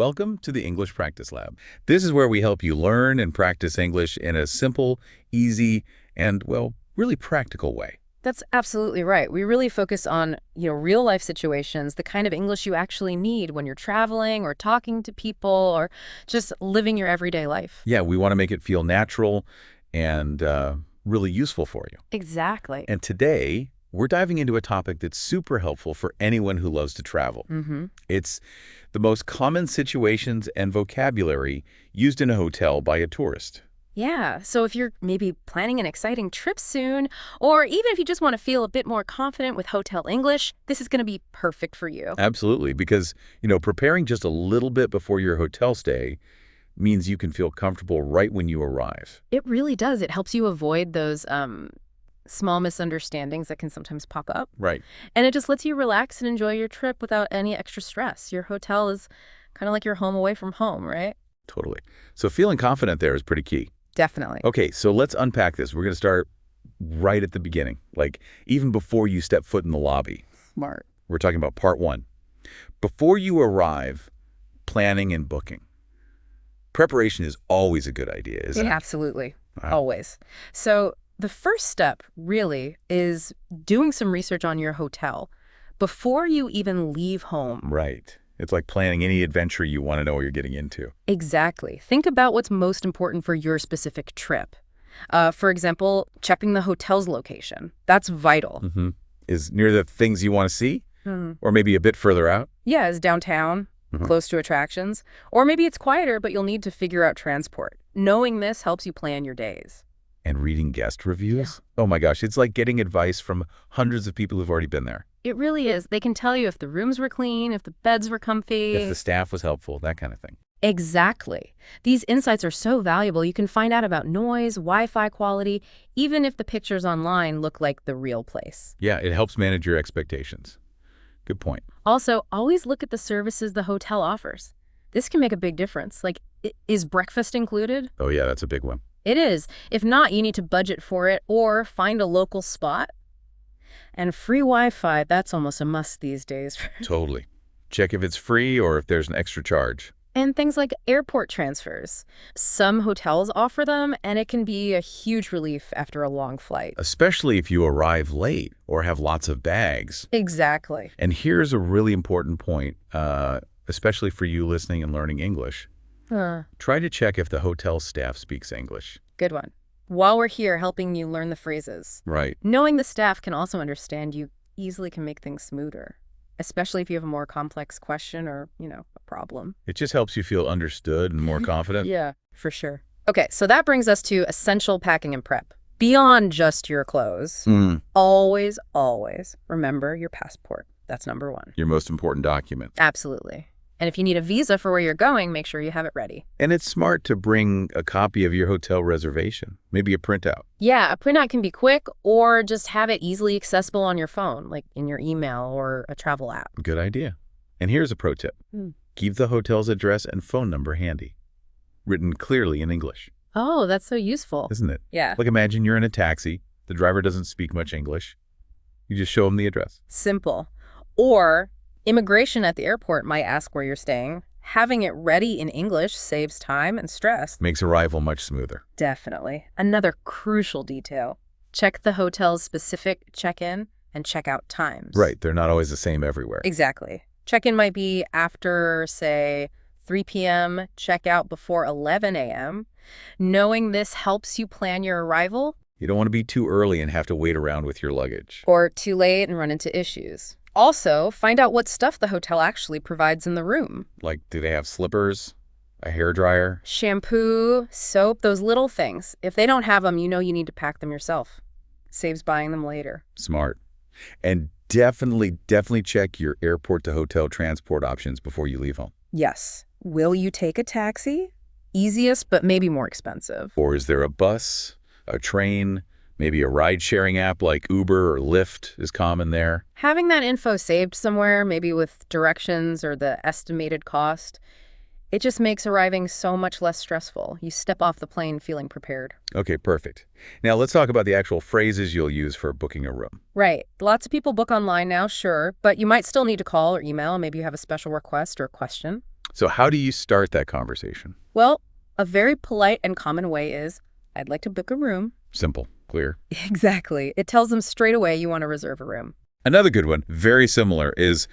welcome to the English Practice Lab. This is where we help you learn and practice English in a simple, easy, and, well, really practical way. That's absolutely right. We really focus on, real life situations, the kind of English you actually need when you're traveling or talking to people or just living your everyday life. Yeah, we want to make it feel natural and really useful for you. Exactly. And today, we're diving into a topic that's super helpful for anyone who loves to travel. It's the most common situations and vocabulary used in a hotel by a tourist. Yeah, so if you're maybe planning an exciting trip soon, or even if you just want to feel a bit more confident with hotel English, this is going to be perfect for you. Absolutely, because, preparing just a little bit before your hotel stay means you can feel comfortable right when you arrive. It really does. It helps you avoid those small misunderstandings that can sometimes pop up. Right. And it just lets you relax and enjoy your trip without any extra stress. Your hotel is kind of like your home away from home, right? Totally. So feeling confident there is pretty key. Definitely. Okay, so let's unpack this. We're going to start right at the beginning, like even before you step foot in the lobby. Smart. We're talking about part one. Before you arrive, planning and booking. Preparation is always a good idea, isn't it? Absolutely. Wow. Always. So the first step really is doing some research on your hotel before you even leave home. Right. It's like planning any adventure you want to know what you're getting into. Exactly. Think about what's most important for your specific trip. For example, checking the hotel's location. That's vital. Is near the things you want to see? Or maybe a bit further out? Yeah, is downtown, close to attractions. Or maybe it's quieter, but you'll need to figure out transport. Knowing this helps you plan your days. And reading guest reviews? Yeah. Oh my gosh, it's like getting advice from hundreds of people who've already been there. It really is. They can tell you if the rooms were clean, if the beds were comfy. If the staff was helpful, that kind of thing. Exactly. These insights are so valuable. You can find out about noise, Wi-Fi quality, even if the pictures online look like the real place. Yeah, it helps manage your expectations. Good point. Also, always look at the services the hotel offers. This can make a big difference. Like, is breakfast included? Oh yeah, that's a big one. It is. If not, you need to budget for it or find a local spot. And free Wi-Fi, that's almost a must these days. Totally. Check if it's free or if there's an extra charge. And things like airport transfers. Some hotels offer them, and it can be a huge relief after a long flight. Especially if you arrive late or have lots of bags. Exactly. And here's a really important point, especially for you listening and learning English. Try to check if the hotel staff speaks English. Good one. While we're here helping you learn the phrases. Right. Knowing the staff can also understand you easily can make things smoother, especially if you have a more complex question or, a problem. It just helps you feel understood and more confident. Yeah, for sure. Okay, so that brings us to essential packing and prep. Beyond just your clothes, always, always remember your passport. That's number one. Your most important document. Absolutely. And if you need a visa for where you're going, make sure you have it ready. And it's smart to bring a copy of your hotel reservation, maybe a printout. Yeah, a printout can be quick or just have it easily accessible on your phone, like in your email or a travel app. Good idea. And here's a pro tip. Keep the hotel's address and phone number handy, written clearly in English. Oh, that's so useful. Isn't it? Yeah. Like imagine you're in a taxi. The driver doesn't speak much English. You just show him the address. Simple. Or immigration at the airport might ask where you're staying. Having it ready in English saves time and stress. Makes arrival much smoother. Definitely. Another crucial detail. Check the hotel's specific check-in and check-out times. Right. They're not always the same everywhere. Exactly. Check-in might be after, say, 3 p.m., check-out before 11 a.m. Knowing this helps you plan your arrival. You don't want to be too early and have to wait around with your luggage. Or too late and run into issues. Also, find out what stuff the hotel actually provides in the room. Like, do they have slippers, a hairdryer? Shampoo, soap, those little things. If they don't have them, you need to pack them yourself. Saves buying them later. Smart. And definitely check your airport to hotel transport options before you leave home. Yes. Will you take a taxi? Easiest, but maybe more expensive. Or is there a bus, a train, maybe a ride-sharing app like Uber or Lyft is common there? Having that info saved somewhere, maybe with directions or the estimated cost, it just makes arriving so much less stressful. You step off the plane feeling prepared. Okay, perfect. Now let's talk about the actual phrases you'll use for booking a room. Right. Lots of people book online now, sure, but you might still need to call or email. Maybe you have a special request or question. So how do you start that conversation? Well, a very polite and common way is, I'd like to book a room. Simple, clear. Exactly. It tells them straight away you want to reserve a room. Another good one, very similar, is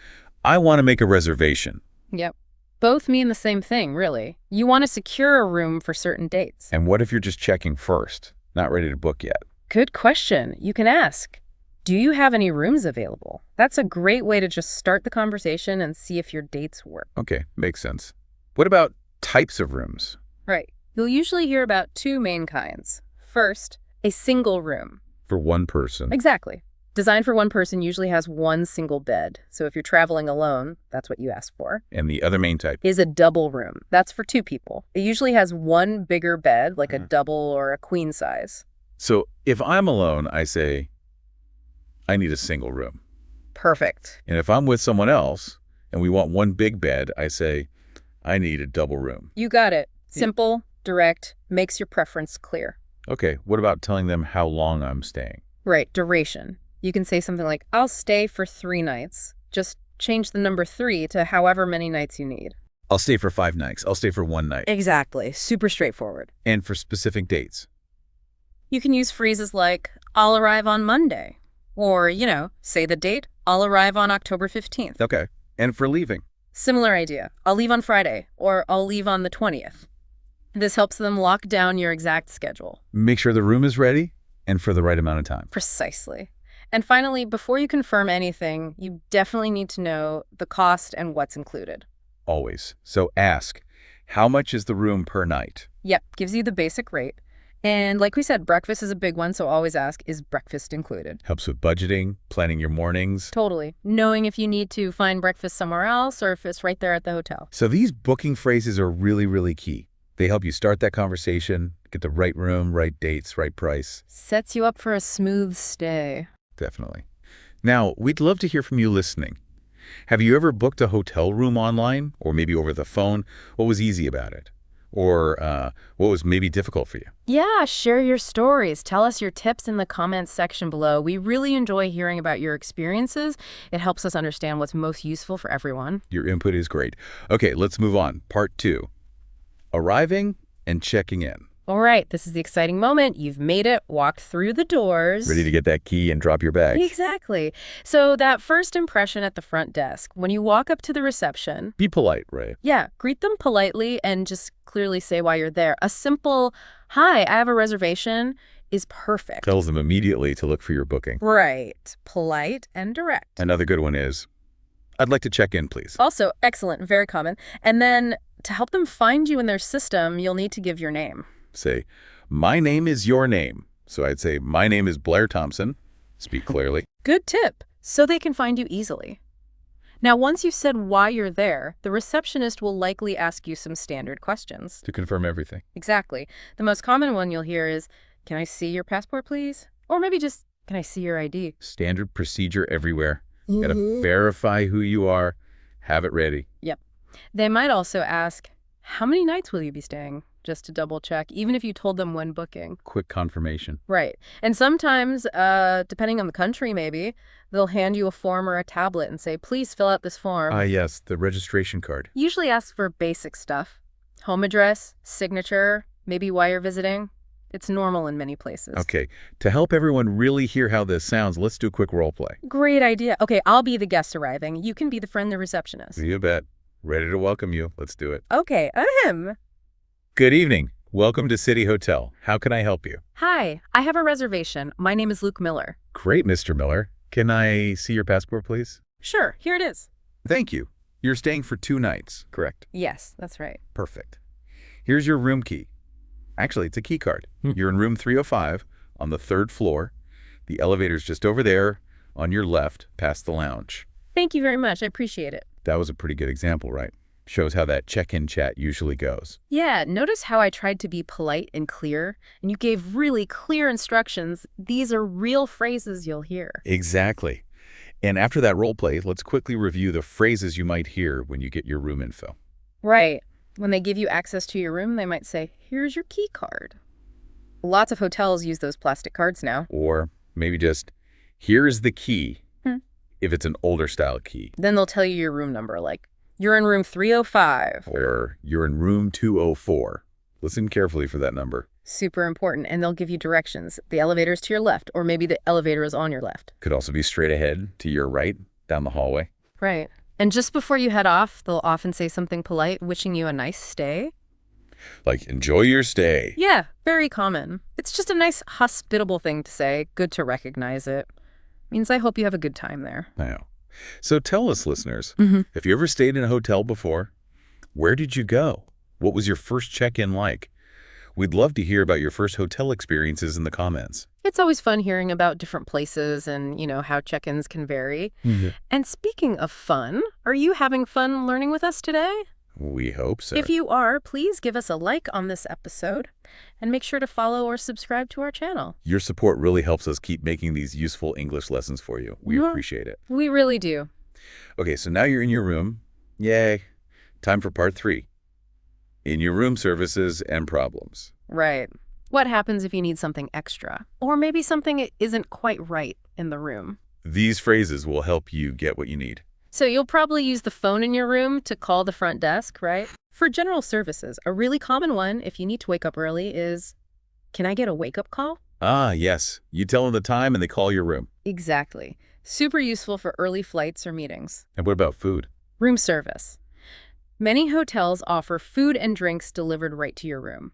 I want to make a reservation. Yep. Both mean the same thing, really. You want to secure a room for certain dates. And what if you're just checking first, not ready to book yet? Good question. You can ask, do you have any rooms available? That's a great way to just start the conversation and see if your dates work. Okay, makes sense. What about types of rooms? Right. You'll usually hear about two main kinds. First, a single room. For one person. Exactly. Designed for one person usually has one single bed. So if you're traveling alone, that's what you ask for. And the other main type? Is a double room. That's for two people. It usually has one bigger bed, like a double or a queen size. So if I'm alone, I say, I need a single room. Perfect. And if I'm with someone else and we want one big bed, I say, I need a double room. You got it. Simple, direct, makes your preference clear. Okay, what about telling them how long I'm staying? Right, duration. You can say something like, I'll stay for 3 nights. Just change the number 3 to however many nights you need. I'll stay for 5 nights. I'll stay for 1 night. Exactly. Super straightforward. And for specific dates. You can use phrases like, I'll arrive on Monday. Or, say the date, I'll arrive on October 15th. Okay. And for leaving? Similar idea. I'll leave on Friday, or I'll leave on the 20th. This helps them lock down your exact schedule. Make sure the room is ready and for the right amount of time. Precisely. And finally, before you confirm anything, you definitely need to know the cost and what's included. Always. So ask, how much is the room per night? Yep, gives you the basic rate. And like we said, breakfast is a big one, so always ask, is breakfast included? Helps with budgeting, planning your mornings. Totally. Knowing if you need to find breakfast somewhere else or if it's right there at the hotel. So these booking phrases are really, really key. They help you start that conversation, get the right room, right dates, right price. Sets you up for a smooth stay. Definitely. Now, we'd love to hear from you listening. Have you ever booked a hotel room online or maybe over the phone? What was easy about it? Or what was maybe difficult for you? Yeah, share your stories. Tell us your tips in the comments section below. We really enjoy hearing about your experiences. It helps us understand what's most useful for everyone. Your input is great. Okay, let's move on. Part 2. Arriving and checking in. All right, this is the exciting moment. You've made it, walked through the doors. Ready to get that key and drop your bag. Exactly. So that first impression at the front desk, when you walk up to the reception. Be polite, Ray. Yeah, greet them politely and just clearly say why you're there. A simple, hi, I have a reservation is perfect. Tells them immediately to look for your booking. Right. Polite and direct. Another good one is, I'd like to check in, please. Also, excellent, very common. And then to help them find you in their system, you'll need to give your name. Say, my name is your name. So I'd say, my name is Blair Thompson. Speak clearly. Good tip. So they can find you easily. Now, once you've said why you're there, the receptionist will likely ask you some standard questions. To confirm everything. Exactly. The most common one you'll hear is, can I see your passport, please? Or maybe just, can I see your ID? Standard procedure everywhere. Gotta verify who you are. Have it ready. Yep. They might also ask, how many nights will you be staying? Just to double check, even if you told them when booking. Quick confirmation. Right. And sometimes, depending on the country maybe, they'll hand you a form or a tablet and say, please fill out this form. Yes, the registration card. Usually ask for basic stuff. Home address, signature, maybe why you're visiting. It's normal in many places. Okay, to help everyone really hear how this sounds, let's do a quick role play. Great idea. Okay, I'll be the guest arriving. You can be the friendly receptionist. You bet. Ready to welcome you. Let's do it. Okay, Good evening. Welcome to City Hotel. How can I help you? Hi, I have a reservation. My name is Luke Miller. Great, Mr. Miller. Can I see your passport, please? Sure, here it is. Thank you. You're staying for 2 nights, correct? Yes, that's right. Perfect. Here's your room key. Actually, it's a key card. You're in room 305 on the 3rd floor. The elevator's just over there on your left past the lounge. Thank you very much. I appreciate it. That was a pretty good example, right? Shows how that check-in chat usually goes. Yeah, notice how I tried to be polite and clear, and you gave really clear instructions. These are real phrases you'll hear. Exactly. And after that role play, let's quickly review the phrases you might hear when you get your room info. Right. When they give you access to your room, they might say, here's your key card. Lots of hotels use those plastic cards now. Or maybe just, here's the key, if it's an older style key. Then they'll tell you your room number, like You're in room 305. Or you're in room 204. Listen carefully for that number. Super important. And they'll give you directions. The elevator's to your left, or maybe the elevator is on your left. Could also be straight ahead, to your right, down the hallway. Right. And just before you head off, they'll often say something polite, wishing you a nice stay. Like, enjoy your stay. Yeah, very common. It's just a nice, hospitable thing to say. Good to recognize it. Means I hope you have a good time there. I know. So tell us, listeners, have you ever stayed in a hotel before? Where did you go? What was your first check-in like? We'd love to hear about your first hotel experiences in the comments. It's always fun hearing about different places and, how check-ins can vary. And speaking of fun, are you having fun learning with us today? We hope so. If you are, please give us a like on this episode and make sure to follow or subscribe to our channel. Your support really helps us keep making these useful English lessons for you. We appreciate it. We really do. Okay, so now you're in your room. Yay. Time for part 3. In your room services and problems. Right. What happens if you need something extra? Or maybe something isn't quite right in the room? These phrases will help you get what you need. So you'll probably use the phone in your room to call the front desk, right? For general services, a really common one, if you need to wake up early, is, "Can I get a wake-up call?" Ah, yes. You tell them the time and they call your room. Exactly. Super useful for early flights or meetings. And what about food? Room service. Many hotels offer food and drinks delivered right to your room.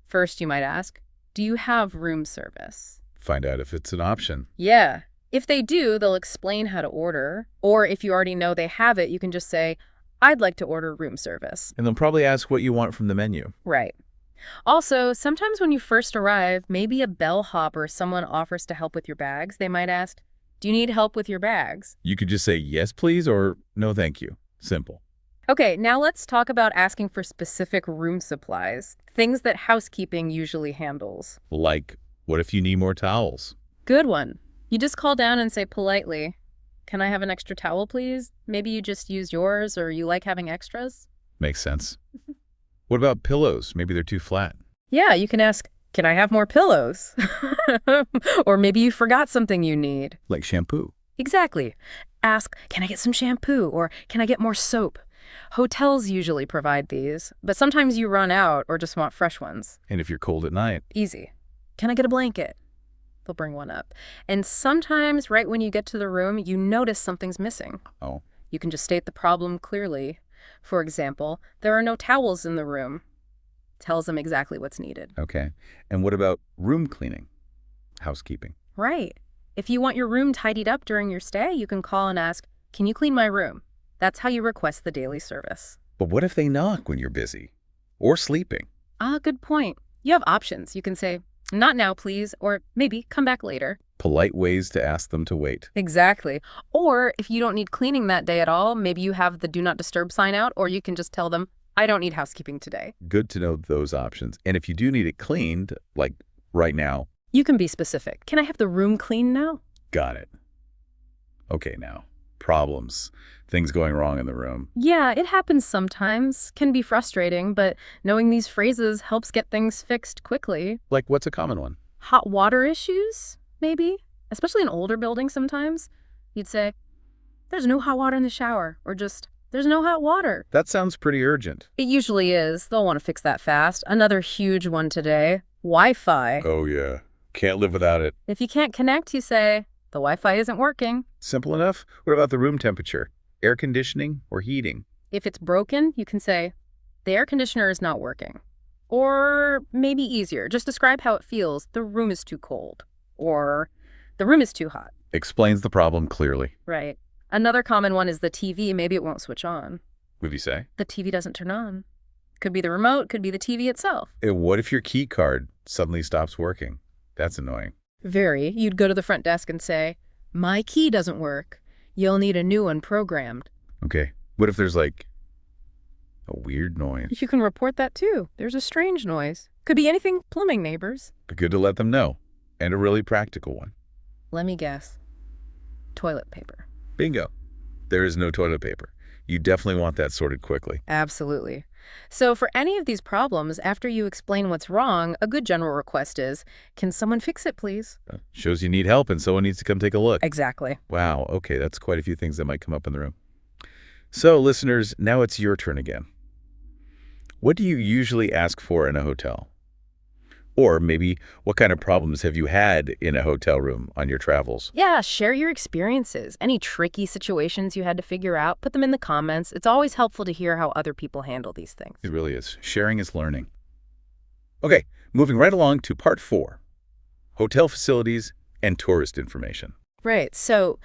First, you might ask, do you have room service? Find out if it's an option. Yeah. If they do, they'll explain how to order. Or if you already know they have it, you can just say, "I'd like to order room service." And they'll probably ask what you want from the menu. Right. Also, sometimes when you first arrive, maybe a bellhop or someone offers to help with your bags. They might ask, "Do you need help with your bags?" You could just say, "Yes, please," or "No, thank you." Simple. Okay, now let's talk about asking for specific room supplies, things that housekeeping usually handles. Like, what if you need more towels? Good one. You just call down and say politely, "Can I have an extra towel, please?" Maybe you just used yours or you like having extras. Makes sense. What about pillows? Maybe they're too flat. Yeah, you can ask, "Can I have more pillows?" Or maybe you forgot something you need. Like shampoo. Exactly. Ask, "Can I get some shampoo?" Or "Can I get more soap?" Hotels usually provide these, but sometimes you run out or just want fresh ones. And if you're cold at night? Easy. "Can I get a blanket?" They'll bring one up. And sometimes right when you get to the room, you notice something's missing. Oh. You can just state the problem clearly. For example, "There are no towels in the room." Tells them exactly what's needed. Okay. And what about room cleaning? Housekeeping. Right. If you want your room tidied up during your stay, you can call and ask, "Can you clean my room?" That's how you request the daily service. But what if they knock when you're busy? Or sleeping? Good point. You have options. You can say, "Not now, please," or maybe "Come back later." Polite ways to ask them to wait. Exactly. Or if you don't need cleaning that day at all, maybe you have the "Do Not Disturb" sign out, or you can just tell them, "I don't need housekeeping today." Good to know those options. And if you do need it cleaned, like right now. You can be specific. "Can I have the room clean now?" Got it. Okay, now. Problems. Things going wrong in the room. Yeah, it happens sometimes. Can be frustrating, but knowing these phrases helps get things fixed quickly. Like, what's a common one? Hot water issues, maybe? Especially in older buildings sometimes. You'd say, "There's no hot water in the shower," or just, "There's no hot water." That sounds pretty urgent. It usually is. They'll want to fix that fast. Another huge one today, Wi-Fi. Oh, yeah. Can't live without it. If you can't connect, you say, "The Wi-Fi isn't working." Simple enough. What about the room temperature? Air conditioning or heating? If it's broken, you can say, "The air conditioner is not working." Or maybe easier, just describe how it feels. "The room is too cold." Or "The room is too hot." Explains the problem clearly. Right. Another common one is the TV. Maybe it won't switch on. What do you say? The TV doesn't turn on. Could be the remote, could be the TV itself. And what if your key card suddenly stops working? That's annoying. Very. You'd go to the front desk and say, "My key doesn't work. You'll need a new one programmed." Okay. What if there's like a weird noise? You can report that too. There's a strange noise. Could be anything. Plumbing neighbors. But good to let them know. And a really practical one. Let me guess. Toilet paper. Bingo. There is no toilet paper. You definitely want that sorted quickly. Absolutely. So for any of these problems, after you explain what's wrong, a good general request is, "Can someone fix it, please?" Shows you need help and someone needs to come take a look. Exactly. Wow. Okay. That's quite a few things that might come up in the room. So, listeners, now it's your turn again. What do you usually ask for in a hotel? Or maybe what kind of problems have you had in a hotel room on your travels? Yeah, share your experiences. Any tricky situations you had to figure out, put them in the comments. It's always helpful to hear how other people handle these things. It really is. Sharing is learning. Okay, moving right along to part 4, hotel facilities and tourist information. Right. So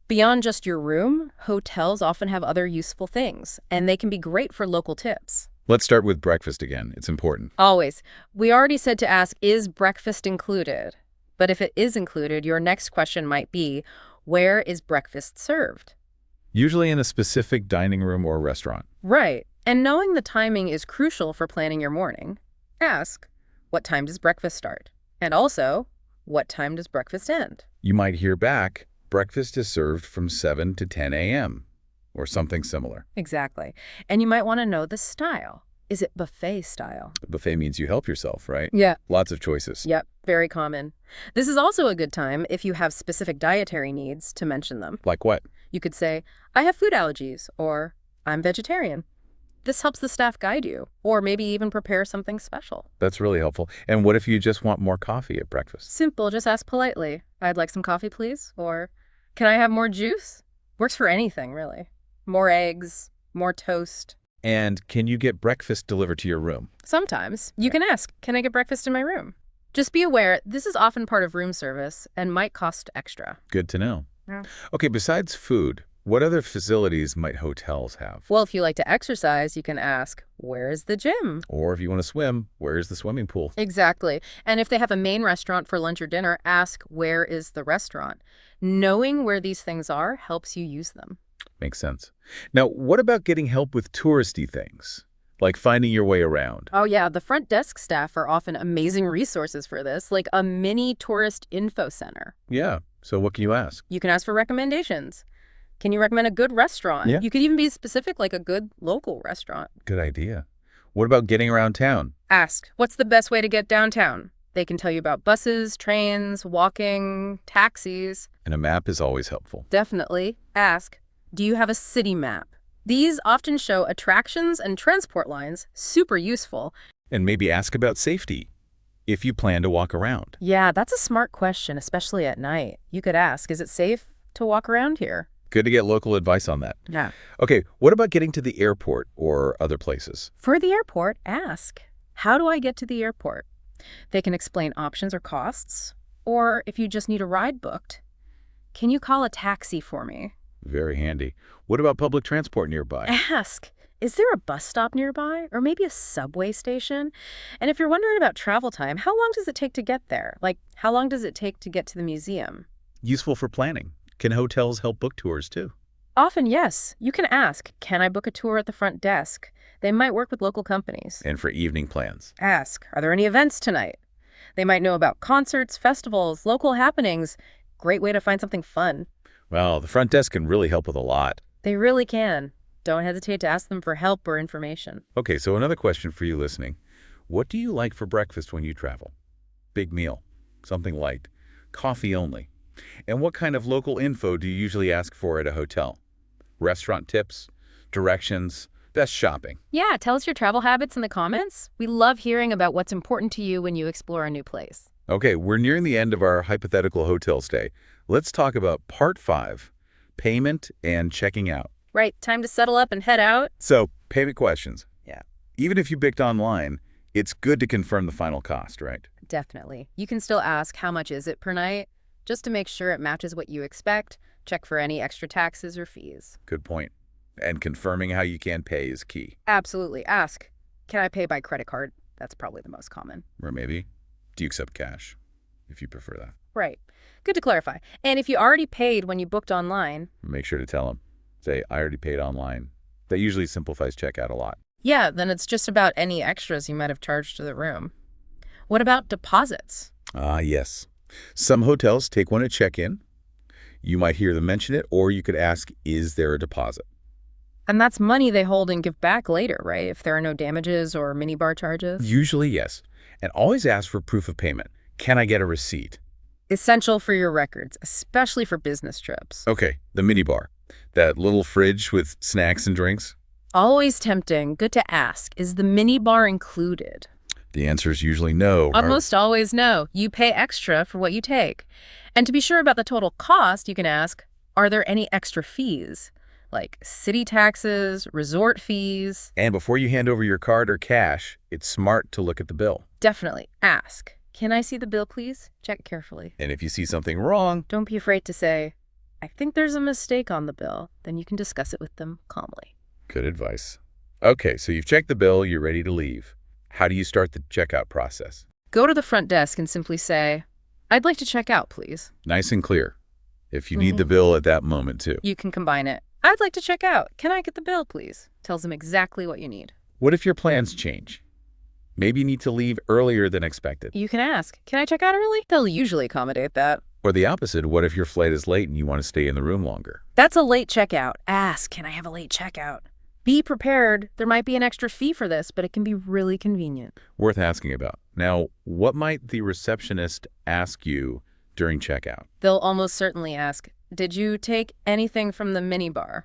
beyond just your room, hotels often have other useful things, and they can be great for local tips. Let's start with breakfast again. It's important. Always. We already said to ask, is breakfast included? But if it is included, your next question might be, where is breakfast served? Usually in a specific dining room or restaurant. Right. And knowing the timing is crucial for planning your morning. Ask, what time does breakfast start? And also, what time does breakfast end? You might hear back, breakfast is served from 7 to 10 a.m. or something similar. Exactly. And you might want to know the style. Is it buffet style? Buffet means you help yourself, right? Yeah. Lots of choices. Yep, very common. This is also a good time if you have specific dietary needs to mention them. Like what? You could say, I have food allergies, or I'm vegetarian. This helps the staff guide you, or maybe even prepare something special. That's really helpful. And what if you just want more coffee at breakfast? Simple, just ask politely. I'd like some coffee, please. Or, can I have more juice? Works for anything, really. More eggs, more toast. And can you get breakfast delivered to your room? Sometimes. You can ask, can I get breakfast in my room? Just be aware, this is often part of room service and might cost extra. Good to know. Yeah. Okay, besides food, what other facilities might hotels have? Well, if you like to exercise, you can ask, where is the gym? Or if you want to swim, where's the swimming pool? Exactly. And if they have a main restaurant for lunch or dinner, ask, where is the restaurant? Knowing where these things are helps you use them. Makes sense. Now, what about getting help with touristy things, like finding your way around? Oh, yeah. The front desk staff are often amazing resources for this, like a mini tourist info center. Yeah. So what can you ask? You can ask for recommendations. Can you recommend a good restaurant? Yeah. You could even be specific, like a good local restaurant. Good idea. What about getting around town? Ask, what's the best way to get downtown? They can tell you about buses, trains, walking, taxis. And a map is always helpful. Definitely. Ask, do you have a city map? These often show attractions and transport lines, super useful. And maybe ask about safety, if you plan to walk around. Yeah, that's a smart question, especially at night. You could ask, is it safe to walk around here? Good to get local advice on that. Yeah. Okay, what about getting to the airport or other places? For the airport, ask, how do I get to the airport? They can explain options or costs. Or if you just need a ride booked, can you call a taxi for me? Very handy. What about public transport nearby? Ask, is there a bus stop nearby? Or maybe a subway station? And if you're wondering about travel time, how long does it take to get there? Like, how long does it take to get to the museum? Useful for planning. Can hotels help book tours too? Often, yes. You can ask, can I book a tour at the front desk? They might work with local companies. And for evening plans? Ask, are there any events tonight? They might know about concerts, festivals, local happenings. Great way to find something fun. Well, the front desk can really help with a lot. They really can. Don't hesitate to ask them for help or information. Okay, so another question for you listening. What do you like for breakfast when you travel? Big meal, something light, coffee only. And what kind of local info do you usually ask for at a hotel? Restaurant tips, directions, best shopping. Yeah, tell us your travel habits in the comments. We love hearing about what's important to you when you explore a new place. Okay, we're nearing the end of our hypothetical hotel stay. Let's talk about part 5, payment and checking out. Right, time to settle up and head out. So, payment questions. Yeah. Even if you booked online, it's good to confirm the final cost, right? Definitely. You can still ask, how much is it per night? Just to make sure it matches what you expect. Check for any extra taxes or fees. Good point. And confirming how you can pay is key. Absolutely. Ask, can I pay by credit card? That's probably the most common. Or maybe, do you accept cash, if you prefer that? Right. Good to clarify. And if you already paid when you booked online... Make sure to tell them. Say, I already paid online. That usually simplifies checkout a lot. Yeah, then it's just about any extras you might have charged to the room. What about deposits? Ah, yes. Some hotels take one at check-in. You might hear them mention it, or you could ask, is there a deposit? And that's money they hold and give back later, right? If there are no damages or minibar charges? Usually, yes. And always ask for proof of payment. Can I get a receipt? Essential for your records, especially for business trips. Okay, the minibar. That little fridge with snacks and drinks? Always tempting. Good to ask. Is the mini bar included? The answer is usually no. Almost always no. You pay extra for what you take. And to be sure about the total cost, you can ask, are there any extra fees? Like city taxes, resort fees? And before you hand over your card or cash, it's smart to look at the bill. Definitely. Ask, can I see the bill, please? Check carefully. And if you see something wrong, Don't be afraid to say, I think there's a mistake on the bill. Then you can discuss it with them calmly. good advice. Okay, so you've checked the bill, you're ready to leave. How do you start the checkout process? Go to the front desk and simply say, I'd like to check out, please. Nice and clear. If you need the bill at that moment, too. You can combine it. I'd like to check out. Can I get the bill, please? Tells them exactly what you need. What if your plans change? Maybe you need to leave earlier than expected. You can ask, can I check out early? They'll usually accommodate that. Or the opposite, what if your flight is late and you want to stay in the room longer? That's a late checkout. Ask, can I have a late checkout? Be prepared. There might be an extra fee for this, but it can be really convenient. Worth asking about. Now, what might the receptionist ask you during checkout? They'll almost certainly ask, did you take anything from the minibar?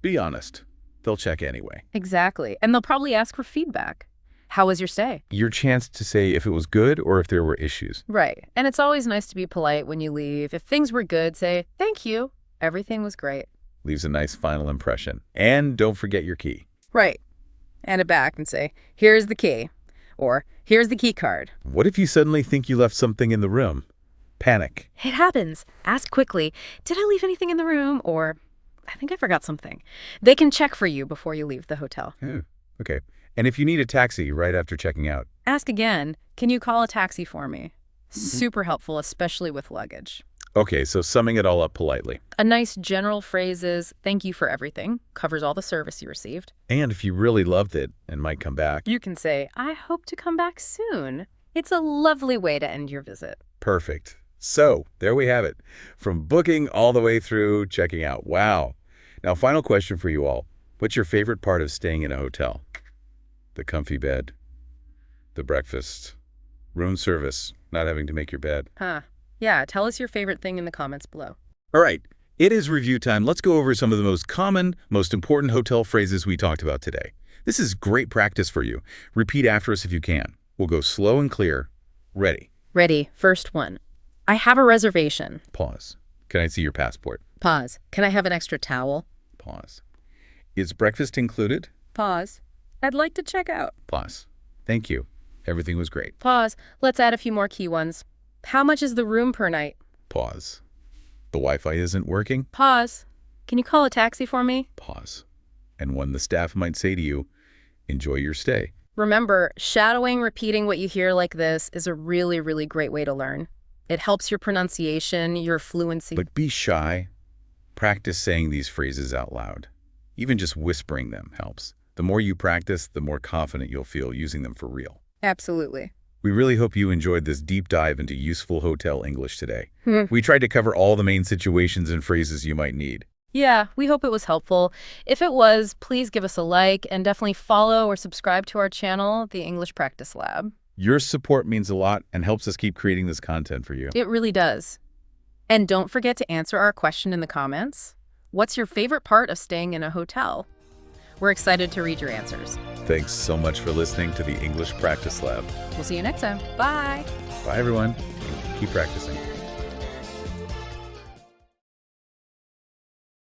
Be honest. They'll check anyway. Exactly. And they'll probably ask for feedback. How was your stay? Your chance to say if it was good or if there were issues. Right. And it's always nice to be polite when you leave. If things were good, say, thank you. Everything was great. Leaves a nice final impression. And don't forget your key. Right. Hand it back and say, here's the key. Or, here's the key card. What if you suddenly think you left something in the room? Panic. It happens. Ask quickly, did I leave anything in the room? Or, I think I forgot something. They can check for you before you leave the hotel. Oh, okay. And if you need a taxi right after checking out? Ask again, can you call a taxi for me? Super helpful, especially with luggage. Okay, so summing it all up politely. A nice general phrase is, thank you for everything, covers all the service you received. And if you really loved it and might come back. You can say, I hope to come back soon. It's a lovely way to end your visit. Perfect. So, there we have it. From booking all the way through checking out. Wow. Now, final question for you all. What's your favorite part of staying in a hotel? The comfy bed, the breakfast, room service, not having to make your bed. Yeah, tell us your favorite thing in the comments below. All right, it is review time. Let's go over some of the most common, most important hotel phrases we talked about today. This is great practice for you. Repeat after us if you can. We'll go slow and clear. Ready. Ready. First one. I have a reservation. Pause. Can I see your passport? Pause. Can I have an extra towel? Pause. Is breakfast included? Pause. I'd like to check out. Pause. Thank you. Everything was great. Pause. Let's add a few more key ones. How much is the room per night? Pause. The Wi-Fi isn't working? Pause. Can you call a taxi for me? Pause. And when the staff might say to you, enjoy your stay. Remember, shadowing repeating what you hear like this is a really, really great way to learn. It helps your pronunciation, your fluency. But be shy. Practice saying these phrases out loud. Even just whispering them helps. The more you practice, the more confident you'll feel using them for real. Absolutely. We really hope you enjoyed this deep dive into useful hotel English today. We tried to cover all the main situations and phrases you might need. Yeah, we hope it was helpful. If it was, please give us a like and definitely follow or subscribe to our channel, the English Practice Lab. Your support means a lot and helps us keep creating this content for you. It really does. And don't forget to answer our question in the comments. What's your favorite part of staying in a hotel? We're excited to read your answers. Thanks so much for listening to the English Practice Lab. We'll see you next time. Bye. Bye, everyone. Keep practicing.